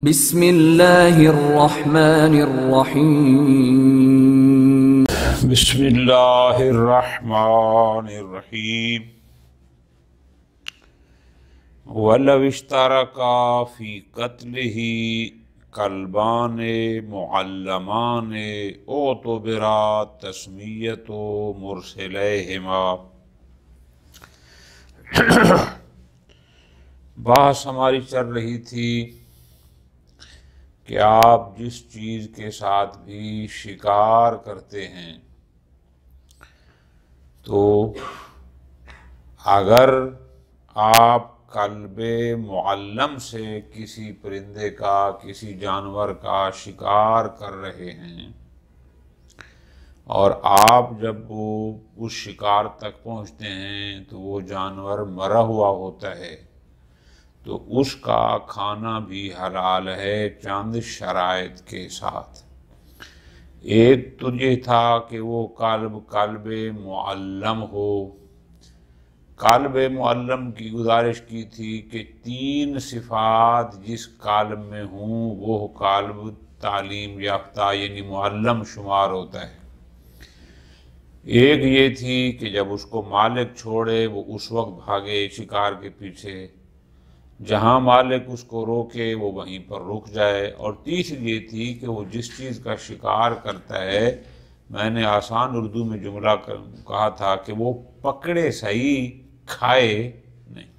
بسم اللہ الرحمن الرحیم بسم اللہ الرحمن الرحیم وَلَوِ اشْتَرَكَا فِي قَتْلِهِ كَلْبَانِ مُعَلَّمَانِ اُعْتُبِرَتْ تَسْمِيَّةُ مُرْسِلَيْهِمَا۔ بحث ہماری چل رہی تھی کہ آپ جس چیز کے ساتھ بھی شکار کرتے ہیں تو اگر آپ کلب معلم سے کسی پرندے کا کسی جانور کا شکار کر رہے ہیں اور آپ جب وہ اس شکار تک پہنچتے ہیں تو وہ جانور مرا ہوا ہوتا ہے تو اس کا کھانا بھی حلال ہے چند شرائط کے ساتھ۔ ایک تو یہ تھا کہ وہ کلب معلم ہو۔ کلب معلم کی گزارش کی تھی کہ 3 صفات جس کلب میں ہوں وہ کلب تعلیم یافتہ یعنی معلم شمار ہوتا ہے۔ ایک یہ تھی کہ جب اس کو مالک چھوڑے وہ اس وقت بھاگے شکار کے پیچھے، جہاں مالک اس کو روکے وہ وہیں پر رک جائے، اور تیسری یہ تھی کہ وہ جس چیز کا شکار کرتا ہے، میں نے آسان اردو میں جملہ کہا تھا کہ وہ پکڑے صحیح کھائے نہیں۔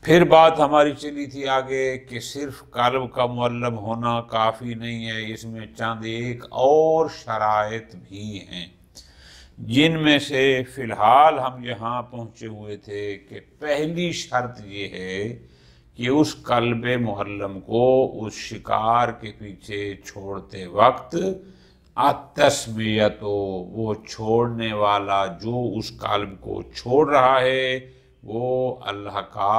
پھر بات ہماری چلی تھی آگے کہ صرف کلب کا معلم ہونا کافی نہیں ہے، اس میں چند ایک اور شرائط بھی ہیں، جن میں سے فی الحال ہم یہاں پہنچے ہوئے تھے کہ پہلی شرط یہ ہے کہ اس کلب معلم کو اس شکار کے پیچھے چھوڑتے وقت التسمیۃ، وہ چھوڑنے والا جو اس کلب کو چھوڑ رہا ہے وہ اللہ کا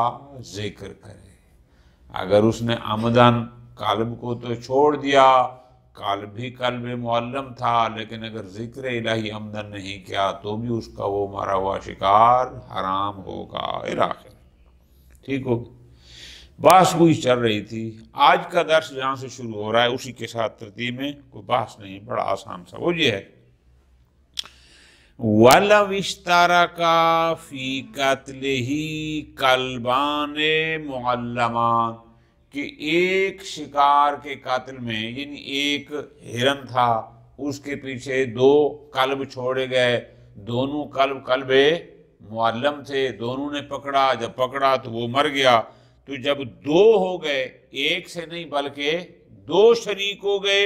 ذکر کرے۔ اگر اس نے عمدن کلب کو تو چھوڑ دیا، کلب بھی کلب معلم تھا، لیکن اگر ذکر الہی عمدن نہیں کیا تو بھی اس کا وہ مرا ہوا شکار حرام ہوگا الاخر۔ ٹھیک ہوگی، بحث وہی چل رہی تھی۔ آج کا درس جہاں سے شروع ہو رہا ہے اسی کے ساتھ ترتیب میں، کوئی بحث نہیں، بڑا آسان سا، وہ یہ ہے وَلَوِ اشْتَرَكَا فِي قَتْلِهِ كَلْبَانِ مُعَلَّمَانِ، کہ ایک شکار کے قاتل میں یعنی ایک ہرن تھا، اس کے پیچھے 2 کلب چھوڑے گئے، دونوں کلب معلم تھے، دونوں نے پکڑا، جب پکڑا تو وہ مر گیا، تو جب 2 ہو گئے، ایک سے نہیں بلکہ 2 شریک ہو گئے،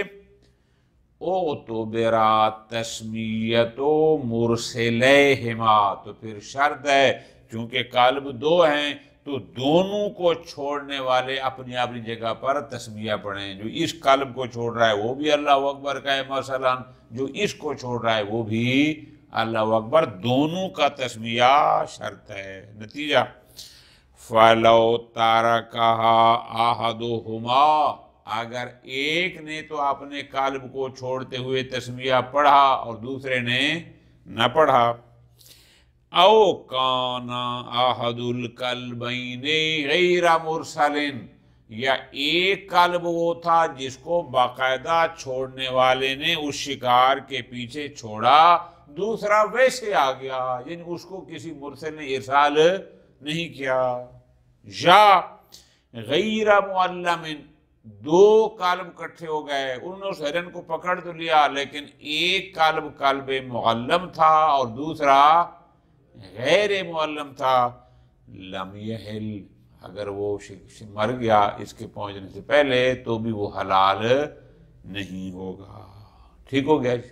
اُعْتُبِرَتْ تَسْمِیَّةُ مُرْسِلَیْہِمَا، تو پھر شرط ہے چونکہ کلب 2 ہیں تو دونوں کو چھوڑنے والے اپنی اپنی جگہ پر تسمیہ پڑھیں، جو اس کلب کو چھوڑ رہا ہے وہ بھی اللہ اکبر کہے مثلا، جو اس کو چھوڑ رہا ہے وہ بھی اللہ اکبر، دونوں کا تسمیہ شرط ہے۔ نتیجہ فَلَوْ تَرَكَهَا أَحَدُهُمَا، اگر ایک نے تو اپنے کلب کو چھوڑتے ہوئے تسمیہ پڑھا اور دوسرے نے نہ پڑھا، او کان احد الکلبین غیر مرسل، یا ایک کلب وہ تھا جس کو باقاعدہ چھوڑنے والے نے اس شکار کے پیچھے چھوڑا، دوسرا ویسے آ گیا، یعنی اس کو کسی مرسل نے ارسال نہیں کیا، یا غیر معلم، 2 کلب کٹھے ہو گئے، انہوں نے اس ہرن کو پکڑ تو لیا لیکن ایک کلب معلم تھا اور دوسرا غیر معلم تھا، لم یحل، اگر وہ مر گیا اس کے پہنچنے سے پہلے تو بھی وہ حلال نہیں ہوگا۔ ٹھیک ہو گیا جی؟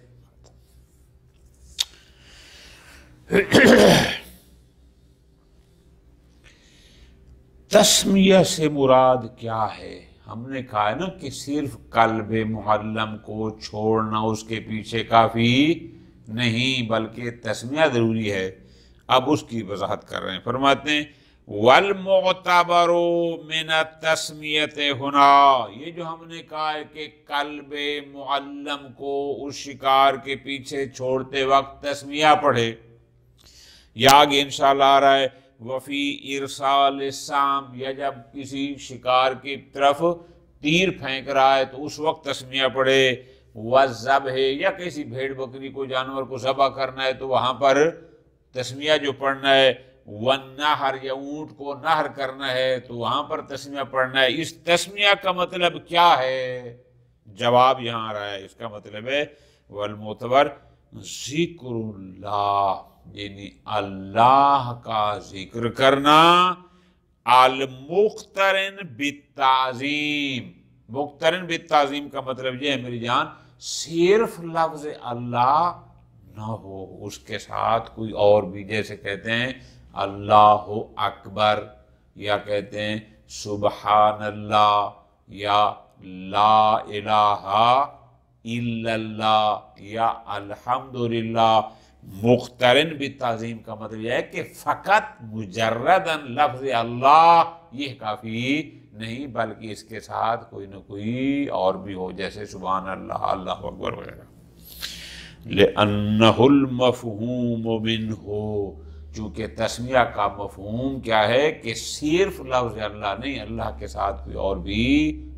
تسمیہ سے مراد کیا ہے؟ ہم نے کہا ہے نا کہ صرف کلب معلم کو چھوڑنا اس کے پیچھے کافی نہیں بلکہ تسمیہ ضروری ہے۔ اب اس کی وضاحت کر رہے ہیں، فرماتے ہیں وَالْمُعْتَبَرُ مِنَ التَّسْمِيَةِ ہُنَا، یہ جو ہم نے کہا ہے کہ کلب معلم کو اس شکار کے پیچھے چھوڑتے وقت تسمیہ پڑھے، یا آگے انشاءاللہ آ رہا ہے وفی ارسال سام، یا جب کسی شکار کی طرف تیر پھینک رہا ہے تو اس وقت تسمیہ پڑھے، وذبح، یا کسی بھیڑ بکری کو جانور کو ذبح کرنا ہے تو وہاں پر تسمیہ جو پڑھنا ہے، والنحر، یا اونٹ کو نحر کرنا ہے تو وہاں پر تسمیہ پڑھنا ہے۔ اس تسمیہ کا مطلب کیا ہے؟ جواب یہاں آ رہا ہے، اس کا مطلب ہے والمعتبر ذکر اللہ، یعنی اللہ کا ذکر کرنا، المقترن بالتعظیم۔ مقترن بالتعظیم کا مطلب یہ ہے میری جان، صرف لفظ اللہ نہ ہو، اس کے ساتھ کوئی اور بھی، جیسے کہتے ہیں اللہ اکبر، یا کہتے ہیں سبحان اللہ، یا لا الہ الا اللہ، یا الحمدللہ۔ مقترن بالتعظیم کا مطلب یہ ہے کہ فقط مجرداً لفظ اللہ یہ کافی نہیں، بلکہ اس کے ساتھ کوئی نہ کوئی اور بھی ہو، جیسے سبحان اللہ، اللہ اکبر وغیرہ۔ لِأَنَّهُ الْمَفْهُومُ مِنْهُ، چونکہ تسمیہ کا مفہوم کیا ہے کہ صرف لفظ اللہ نہیں، اللہ کے ساتھ کوئی اور بھی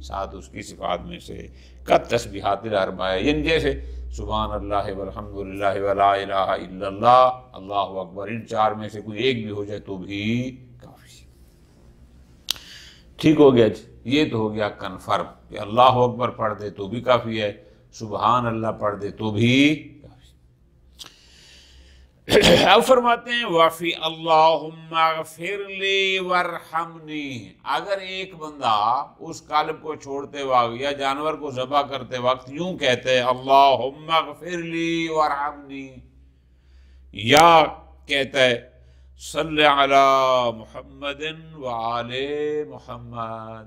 ساتھ اس کی صفات میں سے، کالتسبیحات الاربعہ، یعنی جیسے سبحان اللہ والحمدللہ ولا الہ الا اللہ، اللہ اکبر، ان چار میں سے کوئی ایک بھی ہو جائے تو بھی کافی۔ ٹھیک ہو گیا جی، یہ تو ہو گیا کنفرم کہ اللہ اکبر پڑھ دے تو بھی کافی ہے، سبحان اللہ پڑھ دے تو بھی کافی۔ اب فرماتے ہیں وَفِي اللہم اغفر لی وارحمنی، اگر ایک بندہ اس قالب کو چھوڑتے وقت یا جانور کو ذبح کرتے وقت یوں کہتے ہیں اللہم اغفر لی وارحمنی، یا کہتا ہے صلی علی محمد وآل محمد،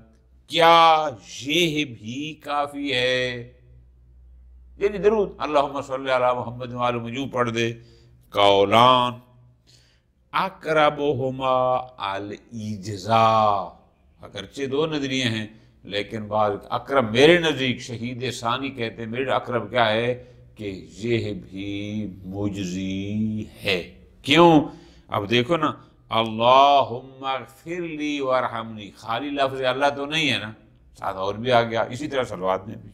کیا یہ بھی کافی ہے؟ یعنی درود اللہم صلی علی محمد وآل محمد پڑھ دے۔ قولان اقربہما الاجزاء، اگرچہ دو نظریے ہیں لیکن بعض اقرب، میرے نزدیک شہید ثانی کہتے ہیں میرے اقرب کیا ہے کہ یہ بھی مجزی ہے۔ کیوں؟ اب دیکھو نا، اللہم اغفر لی وارحمنی، خالی لفظ اللہ تو نہیں ہے نا، ساتھ اور بھی آ گیا، اسی طرح صلوات میں بھی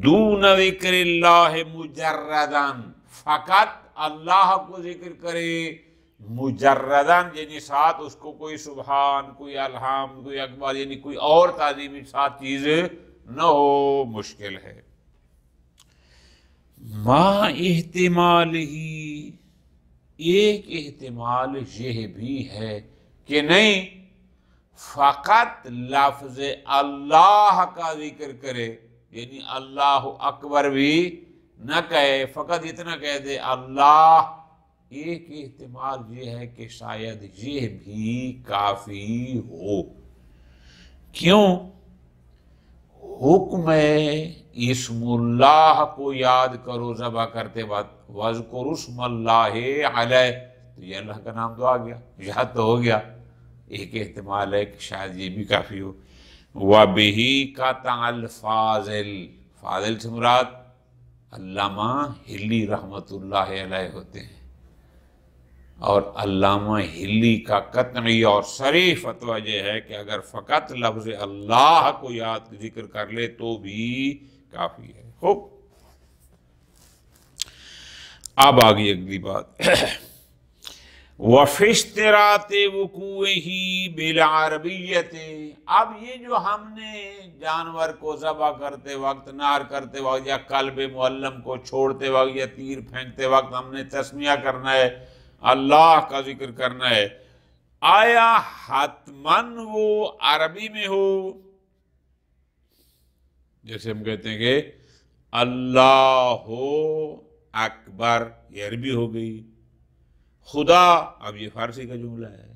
دون ذکر اللہ مجرداً، فقط اللہ کو ذکر کرے مجرداً، یعنی ساتھ اس کو کوئی سبحان، کوئی الحمد، کوئی اکبر، یعنی کوئی اور تعظیمی ساتھ چیز نہ ہو، مشکل ہے۔ ما احتمال ہی، ایک احتمال یہ بھی ہے کہ نہیں فقط لفظ اللہ کا ذکر کرے، یعنی اللہ اکبر بھی نہ کہے، فقط اتنا کہہ دے اللہ۔ ایک احتمال یہ ہے کہ شاید یہ بھی کافی ہو۔ کیوں؟ حکم ہے اسم اللہ کو یاد کرو ذبح کرتے وقت، وَاذْكُرُوا اسْمَ اللَّهِ عَلَيْهِ، تو یہ اللہ کا نام تو آ گیا، یاد تو ہو گیا۔ ایک احتمال ہے کہ شاید یہ بھی کافی ہو۔ وَبِهِ قَطَعَ الْفَاضِلِ، فاضل سے مراد علامہ ہلی رحمت اللہ علیہ ہوتے ہیں، اور علامہ ہلی کا قطعی اور صریح فتویٰ یہ ہے کہ اگر فقط لفظ اللہ کو یاد ذکر کر لے تو بھی کافی ہے۔ خوب، اب آگئی اگلی بات وَفِي اشْتِرَاطِ وُقُوعِهِ بِالْعَرَبِيَّةِ، اب یہ جو ہم نے جانور کو ذبح کرتے وقت، نار کرتے وقت، یا کلب معلم کو چھوڑتے وقت، یا تیر پھینکتے وقت ہم نے تسمیہ کرنا ہے، اللہ کا ذکر کرنا ہے، آیا حتماً وہ عربی میں ہو؟ جیسے ہم کہتے ہیں کہ اللہ اکبر، یہ عربی ہو گئی، خدا، اب یہ فارسی کا جملہ ہے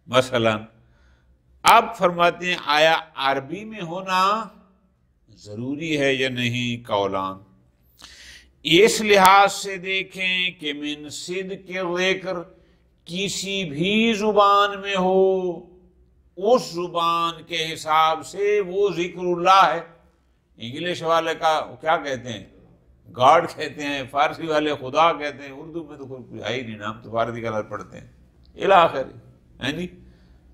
مثلا۔ اب فرماتے ہیں آیا عربی میں ہونا ضروری ہے یا نہیں؟ قولان، اس لحاظ سے دیکھیں کہ من صدق ذکر، کسی بھی زبان میں ہو، اس زبان کے حساب سے وہ ذکر اللہ ہے۔ انگلش والے کا کیا کہتے ہیں؟ گاڈ کہتے ہیں، فارسی والے خدا کہتے ہیں، اردو میں تو کوئی ہے ہی نہیں نام، تو فارسی کا لفظ پڑھتے ہیں الاخر ہے نہیں۔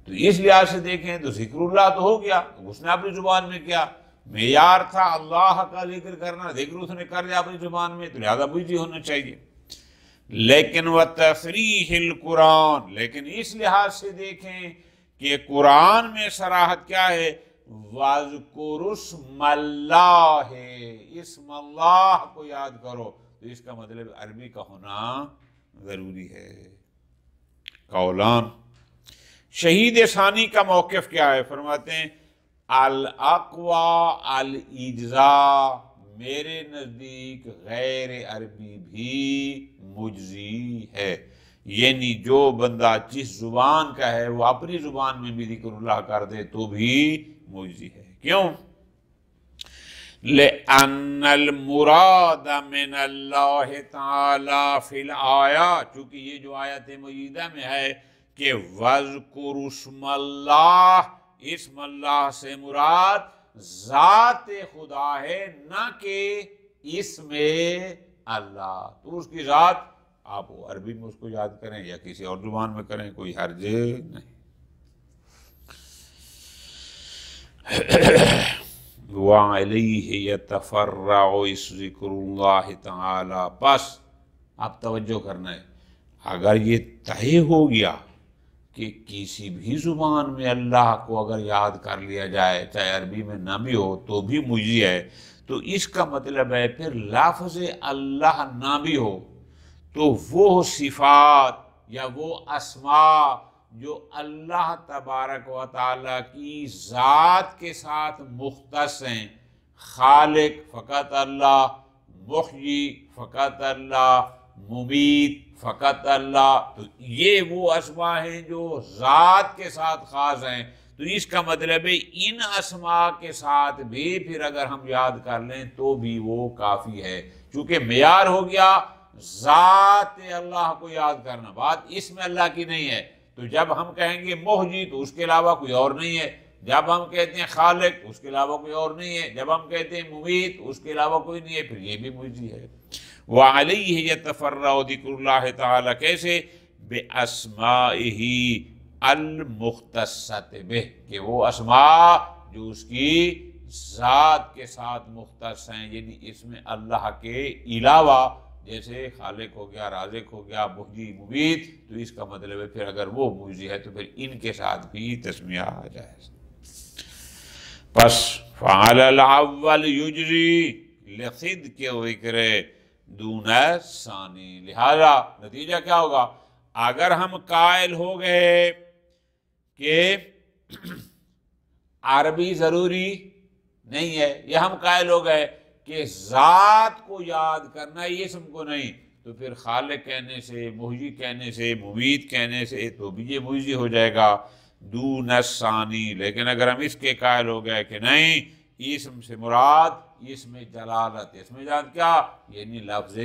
تو اس لحاظ سے دیکھیں تو ذکر اللہ تو ہو گیا، اس نے اپنی زبان میں کیا، معیار تھا اللہ کا ذکر کرنا، ذکر اس نے کر لیا اپنی زبان میں، تو لہذا مجزی ہونا چاہیے۔ لیکن وَتَصْرِيحِ القرآن، لیکن اس لحاظ سے دیکھیں کہ قرآن میں صراحت کیا ہے، وَاذْكُرُ اسْمَ اللَّهِ، اسم اللہ کو یاد کرو، تو اس کا مطلب عربی کا ہونا ضروری ہے۔ قولان، شہید ثانی کا موقف کیا ہے؟ فرماتے ہیں الاقوی الاجزاء، میرے نزدیک غیر عربی بھی مجزی ہے، یعنی جو بندہ جس زبان کا ہے وہ اپنی زبان میں بھی ذکر اللہ کر دے تو بھی مجزی ہے۔ کیوں؟ لِأَنَّ الْمُرَادَ مِنَ اللَّهِ تَعَالَى فِي الْآيَةِ، چونکہ یہ جو آیت مجیدہ میں ہے کہ وَاذْكُرُ اسْمَ اللَّهِ، اسم اللہ سے مراد ذات خدا ہے، نہ کہ اسم اللہ، تو اس کی ذات آپ عربی میں اس کو یاد کریں یا کسی اور زبان میں کریں، کوئی حرج نہیں۔ وَعَلَيْهِ يَتَفَرَّعُ ذِكْرُ اللَّهِ تَعَالَى، بس اب توجہ کرنا ہے، اگر یہ طے ہو گیا کہ کسی بھی زبان میں اللہ کو اگر یاد کر لیا جائے، چاہے عربی میں نہ بھی ہو تو بھی مجزی ہے، تو اس کا مطلب ہے پھر لفظ اللہ نہ بھی ہو تو وہ صفات یا وہ اسماء جو اللہ تبارک و تعالیٰ کی ذات کے ساتھ مختص ہیں، خالق فقط اللہ، محیی فقط اللہ، ممیت فقط اللہ، تو یہ وہ اسماء ہیں جو ذات کے ساتھ خاص ہیں، تو اس کا مطلب ہے ان اسماء کے ساتھ بھی پھر اگر ہم یاد کر لیں تو بھی وہ کافی ہے، چونکہ معیار ہو گیا ذات اللہ کو یاد کرنا، بات اس میں اللہ کی نہیں ہے۔ تو جب ہم کہیں گے محیی تو اس کے علاوہ کوئی اور نہیں ہے، جب ہم کہتے ہیں خالق اس کے علاوہ کوئی اور نہیں ہے، جب ہم کہتے ہیں ممیت اس کے علاوہ کوئی نہیں ہے، پھر یہ بھی مجزی ہے۔ وَعَلَيْهِ يَتَفَرَّعُ ذِكْرُ اللَّهِ تَعَالَى، کیسے؟ بِأَسْمَائِهِ الْمُخْتَصَّةِ بِهِ، کہ وہ اسماء جو اس کی ذات کے ساتھ مختص ہیں، یعنی اس میں اللہ کے علاوہ، جیسے خالق ہو گیا، رازق ہو گیا، محیی، ممیت، تو اس کا مطلب ہے پھر اگر وہ مجزی ہے تو پھر ان کے ساتھ بھی تسمیہ آ جائے۔ پس فَعَلَى الْأَوَّلِ يُجْرِي لِصِدْقِ ذِكْرِ دُونَ الثَّانِي، لہذا نتیجہ کیا ہوگا؟ اگر ہم قائل ہو گئے کہ عربی ضروری نہیں ہے، یا ہم قائل ہو گئے کہ ذات کو یاد کرنا ہے اسم کو نہیں، تو پھر خالق کہنے سے، محیی کہنے سے، ممیت کہنے سے تو بھی یہ مجزی ہو جائے گا دون الثانی۔ لیکن اگر ہم اس کے قائل ہو گئے کہ نہیں، اسم سے مراد اسم جلالت، اسم جلالت کیا؟ یعنی لفظ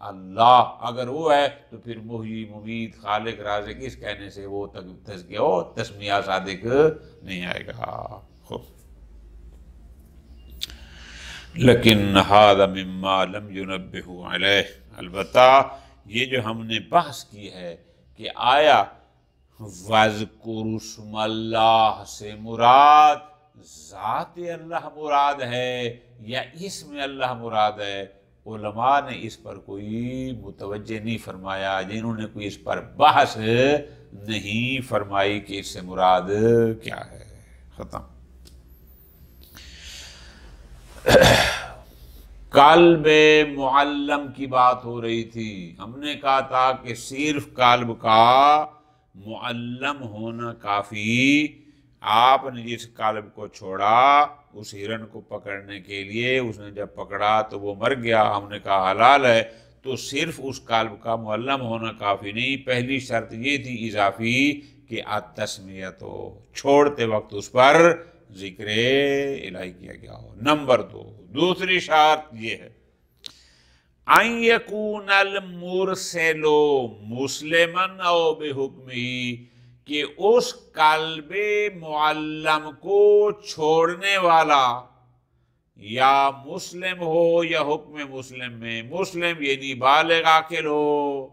اللہ، اگر وہ ہے تو پھر محیی، ممیت، خالق، رازق اس کہنے سے وہ تزکیہ و تسمیہ صادق نہیں آئے گا۔ لیکن ھذا مما لم ينبه علیہ، البتہ یہ جو ہم نے بحث کی ہے کہ آیا وَاذْكُرُ اسْمَ اللَّهِ سے مراد ذات اللہ مراد ہے یا اسم اللہ مراد ہے، علماء نے اس پر کوئی متوجہ نہیں فرمایا، جنہوں نے کوئی اس پر بحث نہیں فرمائی کہ اس سے مراد کیا ہے۔ ختم۔ قلب معلم کی بات ہو رہی تھی، ہم نے کہا تھا کہ صرف قلب کا معلم ہونا کافی، آپ نے جس قلب کو چھوڑا اس ہرن کو پکڑنے کے لیے، اس نے جب پکڑا تو وہ مر گیا، ہم نے کہا حلال ہے، تو صرف اس قلب کا معلم ہونا کافی نہیں، پہلی شرط یہ تھی اضافی کہ التسمیت ہو، چھوڑتے وقت اس پر ذکر الہی کیا گیا ہو۔ نمبر 2، دوسری شرط یہ ہے ان یکون المرسل مسلما او بحکمہ، کہ اس قلب معلم کو چھوڑنے والا یا مسلم ہو یا حکم مسلم میں، مسلم یعنی بالغ عاقل ہو،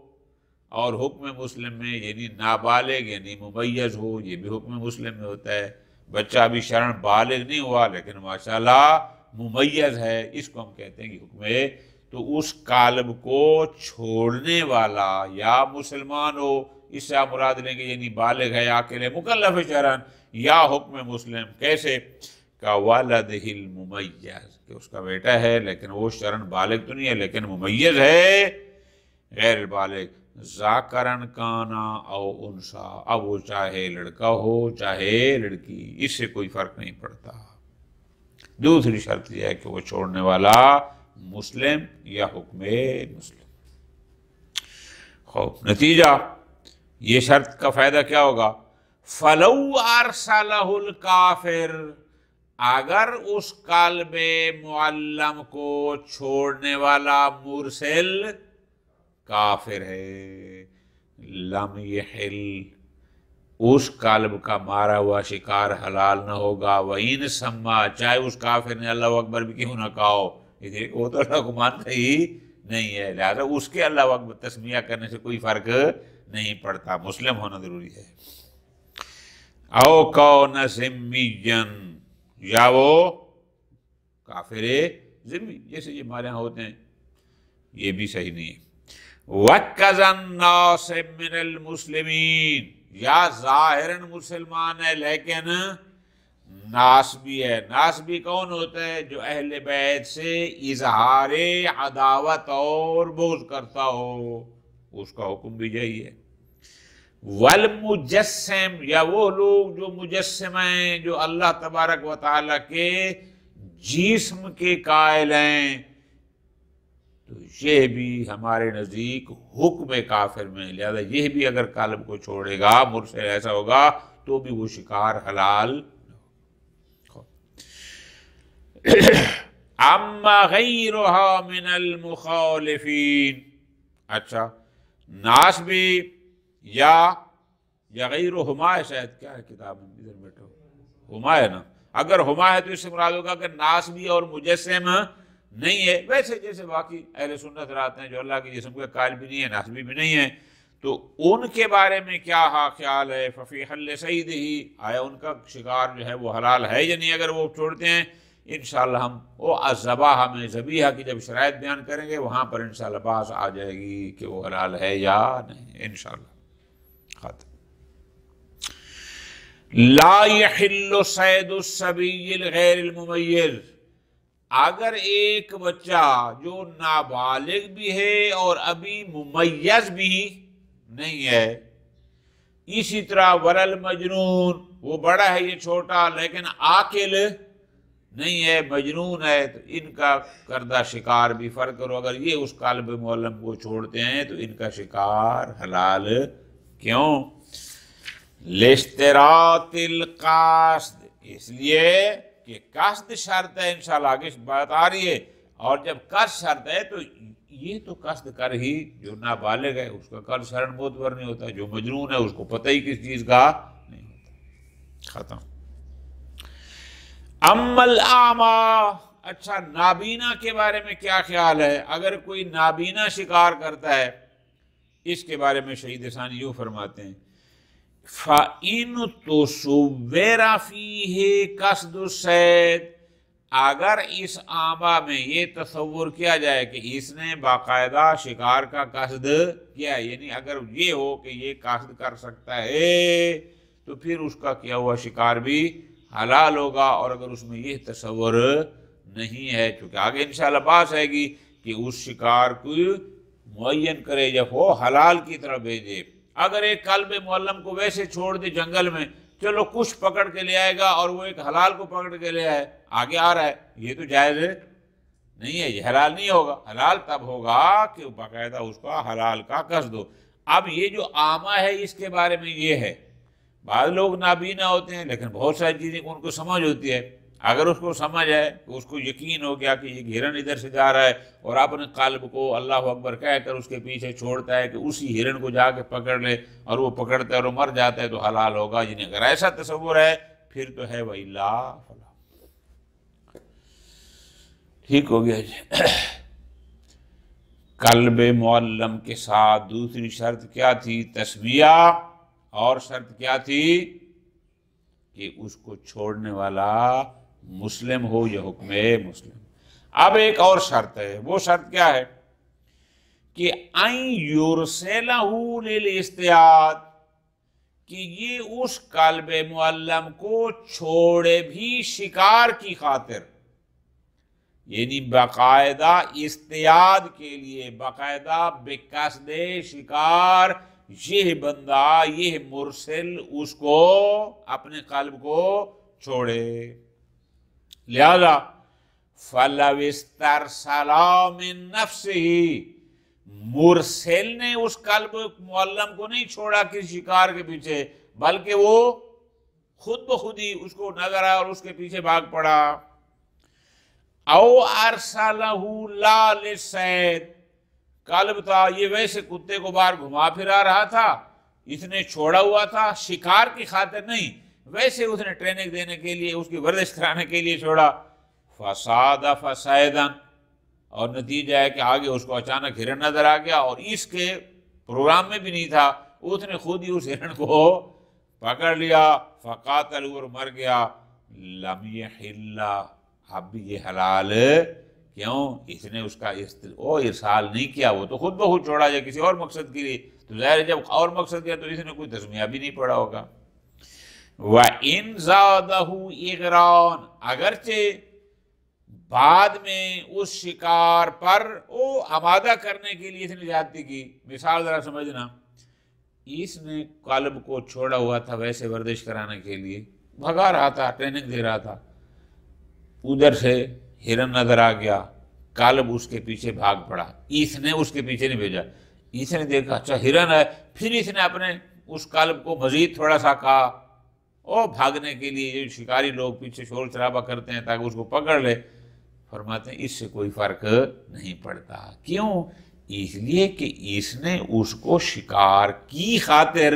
اور حکم مسلم میں یعنی نابالغ یعنی ممیز ہو، یہ بھی حکم مسلم میں ہوتا ہے۔ بچہ ابھی شرعاً بالغ نہیں ہوا لیکن ماشاءاللہ ممیز ہے، اس کو ہم کہتے ہیں کہ حکم ہے۔ تو اس کالب کو چھوڑنے والا یا مسلمان ہو، اس سے آپ مراد لیں گے یعنی بالغ ہے، عاقل ہے، مکلف ہے شرعاً، یا حکم مسلم۔ کیسے؟ کَوَلَدِهِ الْمُمَيَّز، کہ اس کا بیٹا ہے لیکن وہ شرعاً بالغ تو نہیں ہے لیکن ممیز ہے، غیر بالغ، ذَكَرًا كَانَ أَوْ أُنْثَىٰ، اب وہ چاہے لڑکا ہو چاہے لڑکی، اس سے کوئی فرق نہیں پڑتا۔ دوسری شرط یہ ہے کہ وہ چھوڑنے والا مسلم یا حکم مسلم۔ خوب نتیجہ یہ شرط کا فائدہ کیا ہوگا؟ فَلَوْ أَرْسَلَهُ الْكَافِرُ، اگر اس کالب معلم کو چھوڑنے والا مرسل کافر ہے، لم یحل، اس کالب کا مارا ہوا شکار حلال نہ ہوگا، وَإِن سَمَّا، چاہے اس کافر نے اللہ اکبر بھی کیوں نہ کہا ہو، وہ تو اللہ کو مانتا ہی نہیں ہے، لہذا اس کے اللہ اکبر تسمیہ کرنے سے کوئی فرق نہیں پڑتا، مسلم ہونا ضروری ہے۔ او کون ذمیًّا، یا وہ کافر ذمی، جیسے یہ ہمارے ہاں ہوتے ہیں، یہ بھی صحیح نہیں ہے۔ وَكَّذَا النَّاسِ مِنَ الْمُسْلِمِينَ، یا ظاہراً مسلمان ہے لیکن ناسبی ہے۔ ناسبی کون ہوتا ہے؟ جو اہل بیت سے اظہار عداوت اور بغض کرتا ہو، اس کا حکم بھی یہی ہے۔ والمجسم، یا وہ لوگ جو مجسم ہیں، جو اللہ تبارک و تعالیٰ کے جسم کے قائل ہیں، تو یہ بھی ہمارے نزدیک حکم کافر میں، لہذا یہ بھی اگر کالب کو چھوڑے گا، مرسل ایسا ہوگا، تو بھی وہ شکار حلال۔ اما غیرها من المخالفین، اچھا ناسبی یا غیرہما ہے، شاید کیا ہے کتاب میں ادھر بیٹھا ہما ہے نا، اگر ہما ہے تو اس سے مراد ہوگا کہ ناسبی اور مجسم نہیں ہے، ویسے جیسے باقی اہل سنت رہتے ہیں جو اللہ کے جسم کے قائل بھی نہیں ہے، ناسبی بھی نہیں ہے، تو ان کے بارے میں کیا خیال ہے؟ ففی حل صیدہ، آیا ان کا شکار جو ہے وہ حلال ہے یا نہیں اگر وہ چھوڑتے ہیں؟ انشاءاللہ ہم وہ الذبائح میں ذبیحہ کی جب شرائط بیان کریں گے وہاں پر انشاءاللہ بحث آ جائے گی کہ وہ حلال ہے یا نہیں، انشاءاللہ۔ خاتم۔ لا يحل صید الصبی الغیر الممیز، اگر ایک بچہ جو نابالغ بھی ہے اور ابھی ممیز بھی نہیں ہے، اسی طرح ولل مجنون، وہ بڑا ہے یہ چھوٹا لیکن عاقل نہیں ہے، مجنون ہے، تو ان کا کردہ شکار بھی فرق کرو، اگر یہ اس کالب معلم کو چھوڑتے ہیں تو ان کا شکار حلال کیوں؟ لاشتراط القصد، اس لیے کہ قصد شرط ہے، انشاءاللہ آگے بات آ رہی ہے، اور جب قصد شرط ہے تو یہ تو قصد کر ہی، جو نابالغ ہے اس کا قصد شرعاً معتبر نہیں ہوتا، جو مجنون ہے اس کو پتہ ہی کس چیز کا نہیں ہوتا۔ ختم۔ اما الاعمی، اچھا نابینا کے بارے میں کیا خیال ہے؟ اگر کوئی نابینا شکار کرتا ہے، اس کے بارے میں شہید ثانی یوں فرماتے ہیں، فَإِن تُصُوِّرَ فِيهِ قَصْدُ الصَّيْدِ، اگر اس اعمیٰ میں یہ تصور کیا جائے کہ اس نے باقاعدہ شکار کا قصد کیا ہے، یعنی اگر یہ ہو کہ یہ قصد کر سکتا ہے تو پھر اس کا کیا ہوا شکار بھی حلال ہوگا، اور اگر اس میں یہ تصور نہیں ہے، چونکہ آگے انشاءاللہ بات آئے گی کہ اس شکار کو معین کرے جب وہ حلال کی طرف بھیجے۔ اگر ایک کلب معلم کو ویسے چھوڑ دے جنگل میں، چلو کچھ پکڑ کے لے آئے گا اور وہ ایک حلال کو پکڑ کے لے آئے، آگے آ رہا ہے، یہ تو جائز نہیں ہے، یہ حلال نہیں ہوگا، حلال تب ہوگا کہ باقاعدہ اس کا حلال کا قصد ہو۔ اب یہ جو عامہ ہے اس کے بارے میں یہ ہے، بعض لوگ نابینا ہوتے ہیں لیکن بہت ساری چیزیں ان کو سمجھ ہوتی ہے، اگر اس کو سمجھ ہے تو اس کو یقین ہو گیا کہ یہ ہرن ادھر سے جا رہا ہے اور اپنے قلب کو اللہ اکبر کہہ کر اس کے پیچھے چھوڑتا ہے کہ اسی ہرن کو جا کے پکڑ لے، اور وہ پکڑتا ہے اور وہ مر جاتا ہے تو حلال ہوگا، جنہیں اگر ایسا تصور ہے پھر تو ہے وَإِلَّا فَلَا۔ ٹھیک ہو گیا جی۔ قلب معلم کے ساتھ دوسری شرط کیا تھی؟ تسمیہ، اور شرط کیا تھی؟ کہ اس کو چھوڑنے والا مسلم ہو یا حکم مسلم۔ اب ایک اور شرط ہے، وہ شرط کیا ہے؟ کہ ان یرسلہ للاصطیاد، کہ یہ اس قلب معلم کو چھوڑے بھی شکار کی خاطر، یعنی باقاعدہ اصطیاد کے لیے، باقاعدہ بقصد شکار، یہ بندہ، یہ مرسل اس کو، اپنے قلب کو چھوڑے۔ لہذا فَلَوْ اسْتَرْسَلَا مِن نَفْسِهِ، مرسل نے اس قلب معلم کو نہیں چھوڑا کسی شکار کے پیچھے، بلکہ وہ خود بخود ہی اس کو نظر آیا اور اس کے پیچھے بھاگ پڑا۔ او ارسلہ لا للصید، قلب تھا یہ ویسے کتے کو باہر گھما پھرا رہا تھا، اس نے چھوڑا ہوا تھا شکار کی خاطر نہیں، ویسے اس نے ٹریننگ دینے کے لیے، اس کی ورزش کرانے کے لیے چھوڑا۔ فساد فسیدا، اور نتیجہ ہے کہ آگے اس کو اچانک ہرن نظر آ گیا اور اس کے پروگرام میں بھی نہیں تھا، اس نے خود ہی اس ہرن کو پکڑ لیا، فقاتل، اور مر گیا۔ لم یحل، اب بھی یہ حلال کیوں؟ اس نے اس کا ارسال نہیں کیا، وہ تو خود بخود چھوڑا جائے کسی اور مقصد کے لیے، تو ظاہر ہے جب اور مقصد کیا تو اس نے کوئی تسمیہ بھی نہیں پڑھا ہوگا۔ وَإِن زَادَهُ اِغْرَانَ، اگرچہ بعد میں اس شکار پر آمادہ کرنے کے لیے اس نے زیادتی کی۔ مثال ذرا سمجھنا، اس نے قلب کو چھوڑا ہوا تھا ویسے ورزش کرانے کے لیے، بھگا رہا تھا، ٹریننگ دے رہا تھا، ادھر سے ہرن نظر آ گیا، قلب اس کے پیچھے بھاگ پڑا، اس نے اس کے پیچھے نہیں بھیجا، اس نے دیکھا اچھا ہرن ہے، پھر اس نے اپنے اس قلب کو مزید تھوڑا سا کہا، اور بھاگنے کے لیے جو شکاری لوگ پیچھے شور شرابہ کرتے ہیں تاکہ اس کو پکڑ لے، فرماتے ہیں اس سے کوئی فرق نہیں پڑتا۔ کیوں؟ اس لیے کہ اس نے اس کو شکار کی خاطر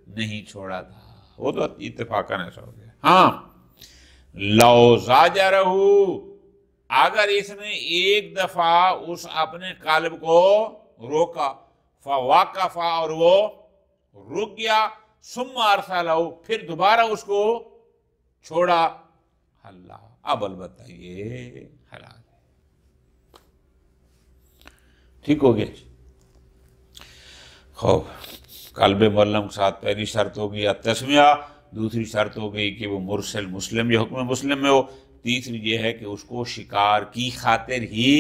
نہیں چھوڑا تھا، وہ تو اتفاقاً ایسا ہو گیا۔ ہاں، لو زاجرہ، اگر اس نے ایک دفعہ اس اپنے قلب کو روکا، فوقف، اور وہ رک گیا، ثم ارسلہ، پھر دوبارہ اس کو چھوڑا، اللہ، اب البتہ یہ حلال ہے، ٹھیک ہو گیا۔ خوب، قلب معلم کے ساتھ پہلی شرط ہو گئی التسمیہ، دوسری شرط ہو گئی کہ وہ مرسل مسلم یا حکم مسلم میں ہو، تیسری یہ ہے کہ اس کو شکار کی خاطر ہی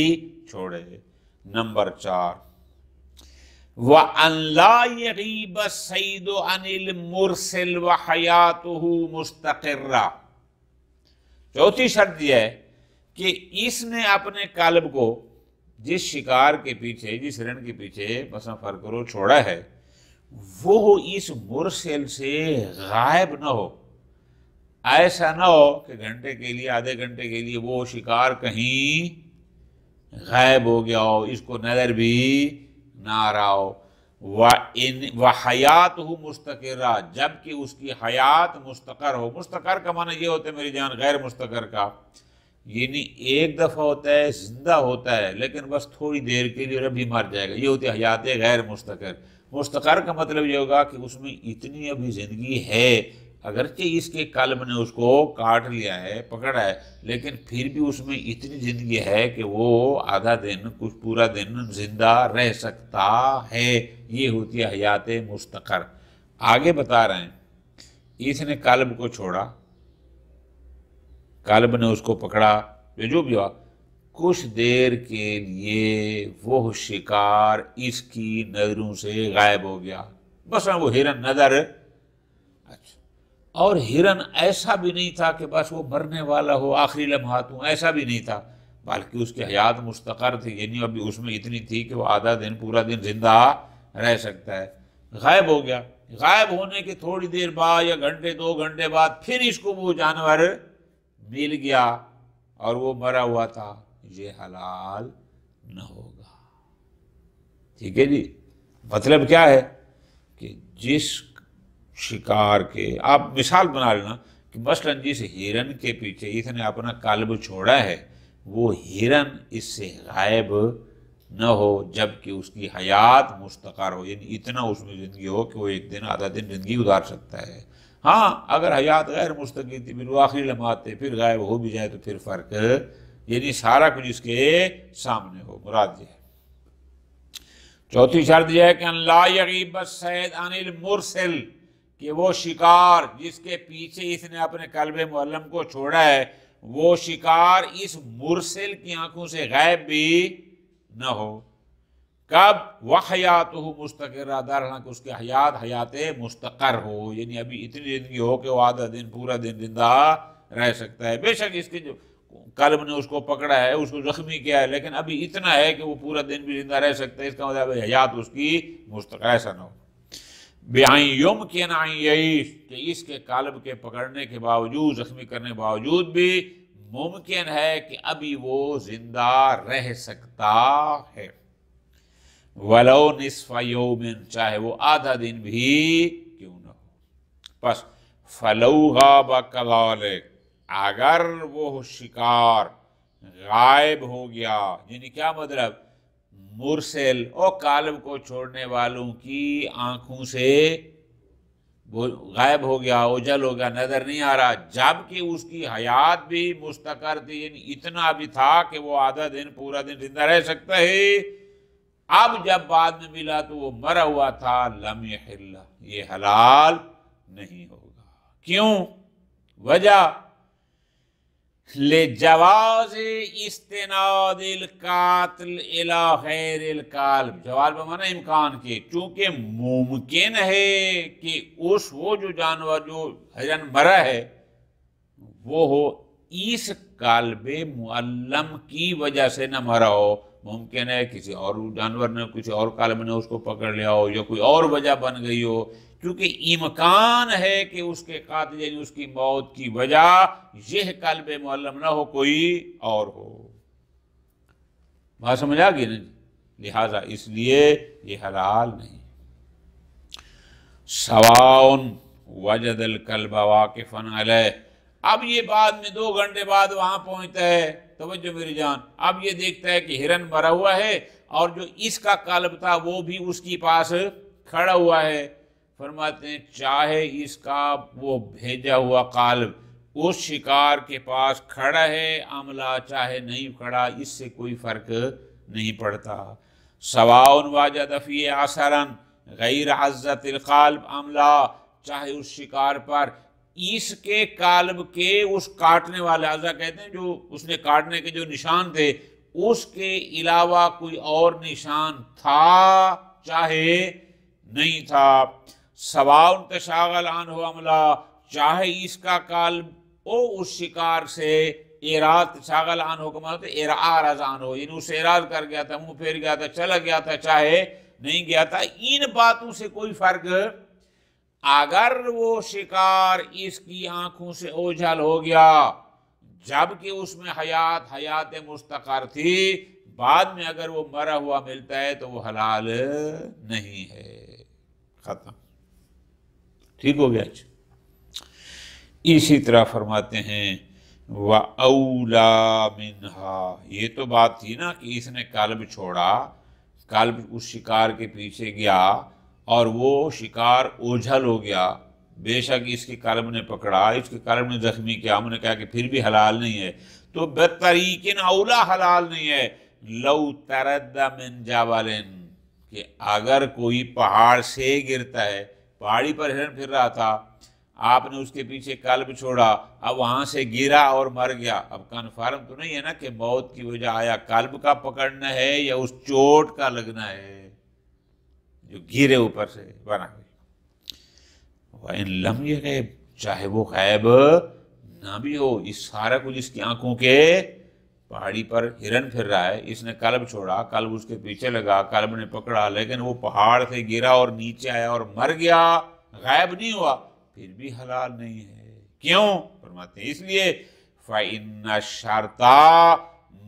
چھوڑے۔ نمبر 4، وَأَن لَا يَغِيبَ الصَّيْدُ عَنِ الْمُرْسِلِ وَحَيَاتُهُ مُسْتَقِرَّةٌ، چوتھی شرط یہ ہے کہ اس نے اپنے قلب کو جس شکار کے پیچھے، جس ہرن کے پیچھے مثلا فرض کرو چھوڑا ہے، وہ اس مرسل سے غائب نہ ہو، ایسا نہ ہو کہ گھنٹے کے لیے، آدھے گھنٹے کے لیے وہ شکار کہیں غائب ہو گیا ہو، اس کو نظر بھی نہ آ رہا ہو۔ وَحَيَاتُهُ مُسْتَقِرَّةٌ، جبکہ اس کی حیات مستقر ہو۔ مستقر کا معنی یہ ہوتا ہے میری جان، غیر مستقر کا یعنی ایک دفعہ ہوتا ہے زندہ ہوتا ہے لیکن بس تھوڑی دیر کے لیے اور ابھی مر جائے گا، یہ ہوتی ہے حیات غیر مستقر۔ مستقر کا مطلب یہ ہوگا کہ اس میں اتنی ابھی زندگی ہے، اگرچہ اس کے قلب نے اس کو کاٹ لیا ہے، پکڑا ہے، لیکن پھر بھی اس میں اتنی زندگی ہے کہ وہ آدھا دن، کچھ پورا دن زندہ رہ سکتا ہے، یہ ہوتی ہے حیات مستقر۔ آگے بتا رہے ہیں، اس نے قلب کو چھوڑا، قلب نے اس کو پکڑا، جو بھی ہوا، کچھ دیر کے لیے وہ شکار اس کی نظروں سے غائب ہو گیا، بس وہ ہرن نظر، اچھا، اور ہرن ایسا بھی نہیں تھا کہ بس وہ مرنے والا ہو آخری لمحات ہوں، ایسا بھی نہیں تھا، بلکہ اس کی حیات مستقر تھی، یعنی ابھی اس میں اتنی تھی کہ وہ آدھا دن، پورا دن زندہ رہ سکتا ہے، غائب ہو گیا۔ غائب ہونے کے تھوڑی دیر بعد یا گھنٹے 2 گھنٹے بعد پھر اس کو وہ جانور مل گیا اور وہ مرا ہوا تھا، یہ حلال نہ ہوگا۔ ٹھیک ہے جی، مطلب کیا ہے کہ جس شکار کے آپ مثال بنا لینا کہ مثلا جس ہرن کے پیچھے اس نے اپنا قلب چھوڑا ہے، وہ ہرن اس سے غائب نہ ہو جبکہ اس کی حیات مستقر ہو، یعنی اتنا اس میں زندگی ہو کہ وہ ایک دن آدھا دن زندگی گزار سکتا ہے۔ ہاں اگر حیات غیر مستقر تھی، بالآخری لمحات تھے، پھر غائب ہو بھی جائے تو پھر فرق، یعنی سارا کچھ اس کے سامنے ہو، مراد یہ ہے۔ چوتھی شرط یہ ہے کہ لا یغیب الصید عن المرسل، کہ وہ شکار جس کے پیچھے اس نے اپنے قلب معلم کو چھوڑا ہے، وہ شکار اس مرسل کی آنکھوں سے غائب بھی نہ ہو۔ کب؟ وحیاتہ مستقرہ، در حالانکہ اس کی حیات مستقر ہو، یعنی ابھی اتنی زندگی ہو کہ وہ آدھا دن پورا دن زندہ رہ سکتا ہے۔ بے شک اس کے جو قلب نے اس کو پکڑا ہے، اس کو زخمی کیا ہے، لیکن ابھی اتنا ہے کہ وہ پورا دن بھی زندہ رہ سکتا ہے، اس کا مطلب حیات اس کی مستقر، ایسا نہ ہو۔ بِأَن يُمْكِنَ أَن يَعِيشَ، کہ اس کے قلب کے پکڑنے کے باوجود، زخمی کرنے کے باوجود بھی ممکن ہے کہ ابھی وہ زندہ رہ سکتا ہے۔ وَلَوْ نِصْفَ يَوْمٍ، چاہے وہ آدھا دن بھی کیوں نہ ہو۔ پس فَلَوْ غَابَ كَذَلِكَ، اگر وہ شکار غائب ہو گیا، یعنی کیا مطلب؟ مرسل اور قالب کو چھوڑنے والوں کی آنکھوں سے وہ غائب ہو گیا، اوجھل ہو گیا، نظر نہیں آ رہا، جبکہ اس کی حیات بھی مستقر تھی، یعنی اتنا بھی تھا کہ وہ آدھا دن پورا دن زندہ رہ سکتا ہے۔ اب جب بعد میں ملا تو وہ مرا ہوا تھا، لم یحل، یہ حلال نہیں ہوگا۔ کیوں؟ وجہ لجواز استناد القاتل الی غیر القالب، جواز بمانا امکان کے، چونکہ ممکن ہے کہ وہ جو جانور جو ہرن مرا ہے وہ ہو اس قالب معلم کی وجہ سے نہ مرا ہو، ممکن ہے کسی اور جانور نے، کسی اور قالب نے اس کو پکڑ لیا ہو، یا کوئی اور وجہ بن گئی ہو، کیونکہ امکان ہے کہ اس کے قاتل یعنی اس کی موت کی وجہ یہ قلب معلم نہ ہو، کوئی اور ہو۔ بات سمجھ آ گئی نا؟ لہٰذا اس لیے یہ حلال نہیں۔ سواء وجد الکلب واقفا علیہ، اب یہ بعد میں 2 گھنٹے بعد وہاں پہنچتا ہے، توجہ میری جان، اب یہ دیکھتا ہے کہ ہرن مرا ہوا ہے اور جو اس کا قلب تھا وہ بھی اس کے پاس کھڑا ہوا ہے۔ فرماتے ہیں چاہے اس کا وہ بھیجا ہوا قالب اس شکار کے پاس کھڑا ہے عملہ، چاہے نہیں کھڑا، اس سے کوئی فرق نہیں پڑتا۔ سواء وجد فی اثرا غیر عزت القالب عملہ، چاہے اس شکار پر اس کے قالب کے اس کاٹنے والے، عزا کہتے ہیں جو اس نے کاٹنے کے جو نشان تھے، اس کے علاوہ کوئی اور نشان تھا چاہے نہیں تھا۔ سواء تشاغل عنہ عملہ، چاہے اس کا قلب اس شکار سے اعراض، تشاغل عنہ کو معنی ہے اعراض عنہ، یعنی اسے اعراض کر گیا تھا، منہ پھیر گیا تھا، چلا گیا تھا، چاہے نہیں گیا تھا، ان باتوں سے کوئی فرق۔ اگر وہ شکار اس کی آنکھوں سے اوجھل ہو گیا جبکہ اس میں حیات مستقر تھی، بعد میں اگر وہ مرا ہوا ملتا ہے تو وہ حلال نہیں ہے، ختم، ٹھیک ہو گیا۔ اسی طرح فرماتے ہیں وَأَوْلَى مِنْهَا، یہ تو بات تھی نا کہ اس نے قلب چھوڑا، قلب اس شکار کے پیچھے گیا اور وہ شکار اوجھل ہو گیا، بے شک اس کے قلب نے پکڑا، اس کے قلب نے زخمی کیا، ہم نے کہا کہ پھر بھی حلال نہیں ہے، تو بطریقن اولا حلال نہیں ہے۔ لو ترد من جبل، کہ اگر کوئی پہاڑ سے گرتا ہے، پہاڑی پر ہرن پھر رہا تھا، آپ نے اس کے پیچھے قلب چھوڑا، اب وہاں سے گرا اور مر گیا، اب کنفرم تو نہیں ہے نا کہ موت کی وجہ آیا قلب کا پکڑنا ہے یا اس چوٹ کا لگنا ہے جو گرے اوپر سے بنا ہوئی۔ وَإِن لَمْ يَغِبْ، چاہے وہ غائب نہ بھی ہو، اس سارا کچھ اس کی آنکھوں کے، پہاڑی پر ہرن پھر رہا ہے، اس نے قلب چھوڑا، قلب اس کے پیچھے لگا، قلب نے پکڑا، لیکن وہ پہاڑ سے گرا اور نیچے آیا اور مر گیا، غائب نہیں ہوا، پھر بھی حلال نہیں ہے۔ کیوں؟ فرماتے ہیں اس لیے فَإِنَّ الشَّرْطَ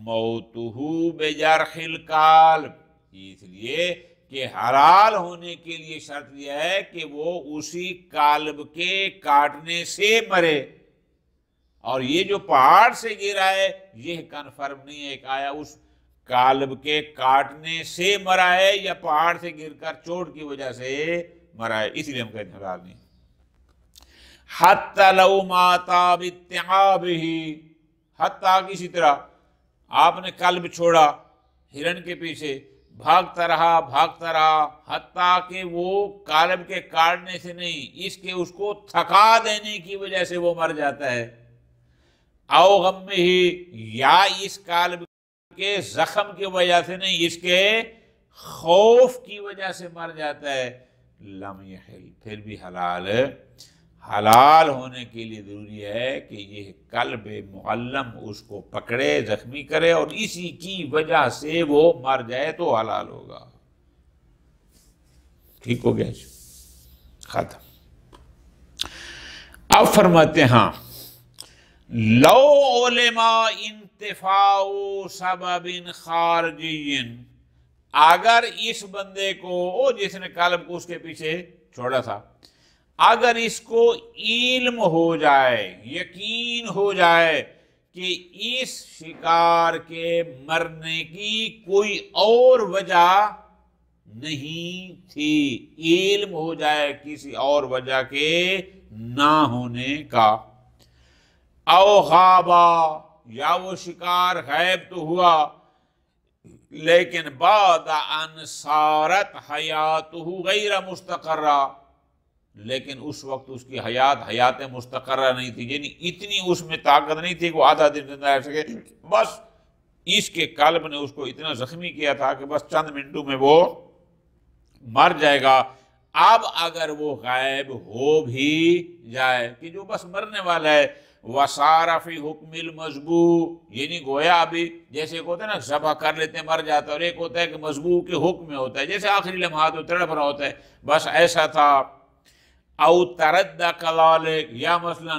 مَوْتُهُ بِجَرْحِ الْقَلْبِ، اس لیے کہ حلال ہونے کے لیے شرط یہ ہے کہ وہ اسی قلب کے کاٹنے سے مرے، اور یہ جو پہاڑ سے گرا ہے یہ کنفرم نہیں ہے کہ آیا اس کالب کے کاٹنے سے مرا ہے یا پہاڑ سے گر کر چوٹ کی وجہ سے مرا ہے، اسی لیے ہم کہتے ہیں حلال نہیں۔ حتی لو ماتا باتعابہ، حتیٰ کسی طرح آپ نے کلب چھوڑا ہرن کے پیچھے، بھاگتا رہا حتیٰ کہ وہ کالب کے کاٹنے سے نہیں، اس کو تھکا دینے کی وجہ سے وہ مر جاتا ہے، او غم ہی، یا اس کالب کے زخم کی وجہ سے نہیں، اس کے خوف کی وجہ سے مر جاتا ہے، لم یحل، پھر بھی حلال ہونے کے لیے ضروری ہے کہ یہ کلب معلم اس کو پکڑے، زخمی کرے اور اسی کی وجہ سے وہ مر جائے تو حلال ہوگا۔ ٹھیک ہو گیا جی، ختم۔ اب فرماتے ہیں لو علماء انتفاع سبب خارجی، اگر اس بندے کو، جس نے کلب کو اس کے پیچھے چھوڑا تھا، اگر اس کو علم ہو جائے، یقین ہو جائے کہ اس شکار کے مرنے کی کوئی اور وجہ نہیں تھی، علم ہو جائے کسی اور وجہ کے نہ ہونے کا، او غابا، یا وہ شکار غائب تو ہوا لیکن بعد ان صارت حیاتہ غیر مستقرہ، لیکن اس وقت اس کی حیات مستقرہ نہیں تھی، یعنی اتنی اس میں طاقت نہیں تھی کہ وہ آدھا دن زندہ رہ سکے، بس اس کے کلب نے اس کو اتنا زخمی کیا تھا کہ بس چند منٹوں میں وہ مر جائے گا۔ اب اگر وہ غائب ہو بھی جائے کہ جو بس مرنے والا ہے، وَصَارَ فِي حُکْمِ الْمَذْبُوحِ، یعنی گویا ابھی جیسے ایک ہوتا ہے نا ذبح کر لیتے ہیں مر جاتا ہے، اور ایک ہوتا ہے کہ مذبوح کے حکم میں ہوتا ہے، جیسے آخری لمحات میں تڑپ رہا ہوتا ہے، بس ایسا تھا۔ او تردد کذالک، یا مثلا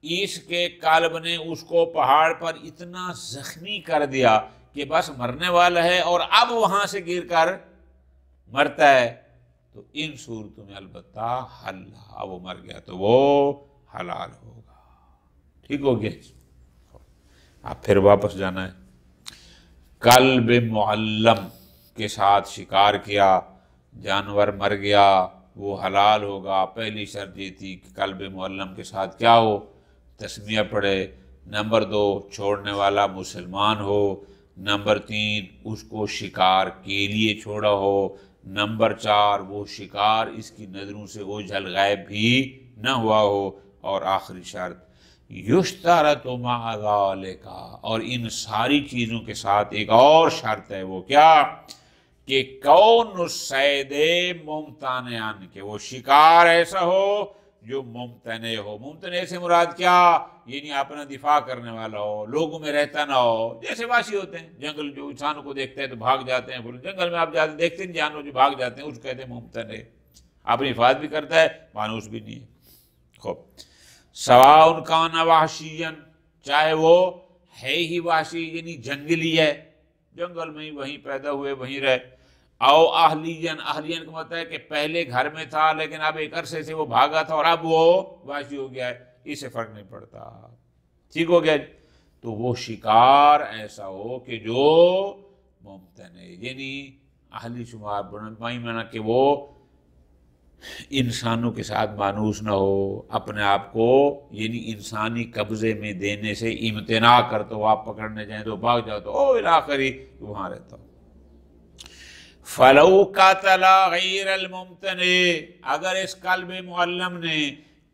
اس کے کلب نے اس کو پہاڑ پر اتنا زخمی کر دیا کہ بس مرنے والا ہے اور اب وہاں سے گر کر مرتا ہے، تو ان صورتوں میں البتہ اب وہ مر گیا تو وہ حلال ہوگا۔ ٹھیک ہو گیا؟ اب پھر واپس جانا ہے، کلب معلم کے ساتھ شکار کیا، جانور مر گیا، وہ حلال ہوگا۔ پہلی شرط یہ تھی کہ کلب معلم کے ساتھ کیا ہو؟ تسمیہ پڑھے۔ نمبر 2، چھوڑنے والا مسلمان ہو۔ نمبر 3، اس کو شکار کے لیے چھوڑا ہو۔ نمبر 4، وہ شکار اس کی نظروں سے اوجھل غائب بھی نہ ہوا ہو۔ اور آخری شرط، یشترط مع ذالک، اور ان ساری چیزوں کے ساتھ ایک اور شرط ہے، وہ کیا؟ کہ کون الصید ممتنعا، کہ وہ شکار ایسا ہو جو ممتنع ہو۔ ممتنع سے مراد کیا؟ یعنی اپنا دفاع کرنے والا ہو، لوگوں میں رہتا نہ ہو، جیسے وحشی ہوتے ہیں، جنگل جو انسانوں کو دیکھتے ہیں تو بھاگ جاتے ہیں، جنگل میں آپ جاتے دیکھتے ہیں جانور جو بھاگ جاتے ہیں، اس کو کہتے ہیں ممتنع، اپنی حفاظت بھی کرتا ہے، مانوس بھی نہیں ہے۔ خوب، سواء کان وحشیا، چاہے وہ ہے ہی وحشی یعنی جنگلی ہے، جنگل میں ہی وہیں پیدا ہوئے وہیں رہے، او اہلین، اہلین کا مطلب ہے کہ پہلے گھر میں تھا لیکن اب ایک عرصے سے وہ بھاگا تھا اور اب وہ وحشی ہو گیا ہے، اس سے فرق نہیں پڑتا۔ ٹھیک ہو گیا؟ تو وہ شکار ایسا ہو کہ جو ممتنع، یعنی اہلی شمار بنا کہ وہ انسانوں کے ساتھ مانوس نہ ہو، اپنے آپ کو یعنی انسانی قبضے میں دینے سے امتناع کرتا ہو، آپ پکڑنے جائیں تو بھاگ جاتا ہو، آخری وہاں رہتا ہو۔ فَلَوْ قَتَلَ غَيْرَ الْمُمْتَنِعِ، اگر اس کلب معلم نے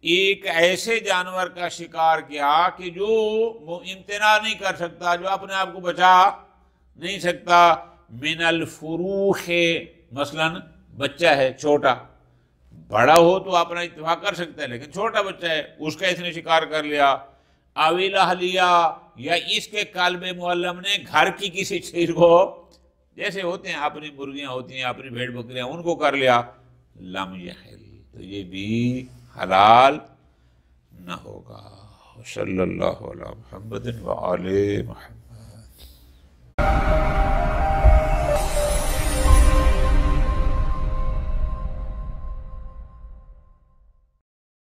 ایک ایسے جانور کا شکار کیا کہ جو امتناع نہیں کر سکتا، جو اپنے آپ کو بچا نہیں سکتا، من الفروخ، مثلا بچہ ہے چھوٹا، بڑا ہو تو اپنا اتفاق کر سکتا ہے لیکن چھوٹا بچہ ہے، اس کا اس نے شکار کر لیا، اویل اہلیہ، یا اس کے کلب معلم نے گھر کی کسی چیز کو، جیسے ہوتے ہیں اپنی مرغیاں ہوتی ہیں، اپنی بھیڑ بکریاں، ان کو کر لیا، لم یحل، تو یہ بھی حلال نہ ہوگا۔ صلی اللہ علیہ محمد وآلہ محمد۔